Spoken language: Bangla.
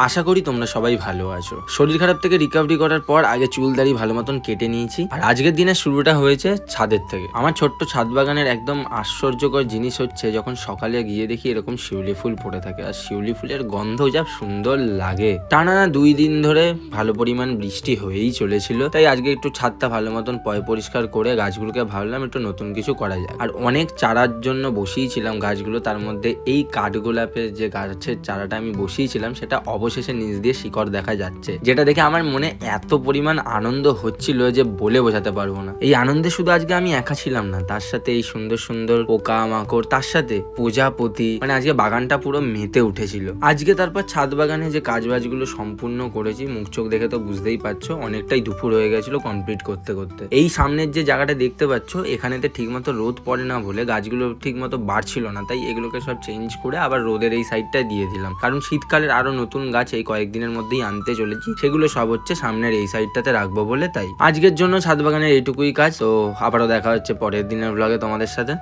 আশা করি তোমরা সবাই ভালো আছো। শরীর খারাপ থেকে রিকভারি করার পর আগে চুল দাড়ি ভালো মতন কেটে নিয়েছি, আর আজকের দিনের শুরুটা হয়েছে ছাদের থেকে। আমার ছোট্ট ছাদ বাগানের একদম আশ্চর্যকর জিনিস হচ্ছে যখন সকালে গিয়ে দেখি এরকম শিউলি ফুল পড়ে থাকে, আর শিউলি ফুলের গন্ধ যা সুন্দর লাগে। টানা 2 দিন ধরে ভালো পরিমাণ বৃষ্টি হয়েই চলেছিল, তাই আজকে একটু ছাদটা ভালো মতন পরিষ্কার করে গাছগুলোকে ভাবলাম একটু নতুন কিছু করা যায়। আর অনেক চারার জন্য বসিয়েছিলাম গাছগুলো, তার মধ্যে এই কাঠগোলাপের যে গাছের চারাটা আমি বসিয়েছিলাম সেটা অবশেষে নিচ দিয়ে শিকড় দেখা যাচ্ছে, যেটা দেখে আমার মনে এত পরিমাণ আনন্দ হচ্ছিল যে বলে বোঝাতে পারবো না। এই আনন্দে শুধু আজকে আমি একা ছিলাম না, তার সাথে এই সুন্দর সুন্দর পোকা মাকড়, তার সাথে প্রজাপতি, মানে আজকে বাগানটা পুরো মেতে উঠেছিল। আজকে তারপর ছাদ বাগানে যে কাজবাজগুলো সম্পূর্ণ করেছি, মুখ চোখ দেখে তো বুঝতেই পারছো অনেকটাই দুপুর হয়ে গেছিল কমপ্লিট করতে করতে। এই সামনের যে জায়গাটা দেখতে পাচ্ছ, এখানেতে ঠিক মতো রোদ পড়ে না বলে গাছগুলো ঠিক মতো বাড়ছিল না, তাই এগুলোকে সব চেঞ্জ করে আবার রোদের এই সাইডটা দিয়ে দিলাম, কারণ শীতকালের আরো নতুন গাছ এই কয়েকদিনের মধ্যেই আনতে চলেছি, সেগুলো সব হচ্ছে সামনের এই সাইডটাতে রাখবো বলে। তাই আজকের জন্য ছাদ বাগানের এইটুকুই কাজ। তো আবারও দেখা হচ্ছে পরের দিনের ব্লগে তোমাদের সাথে।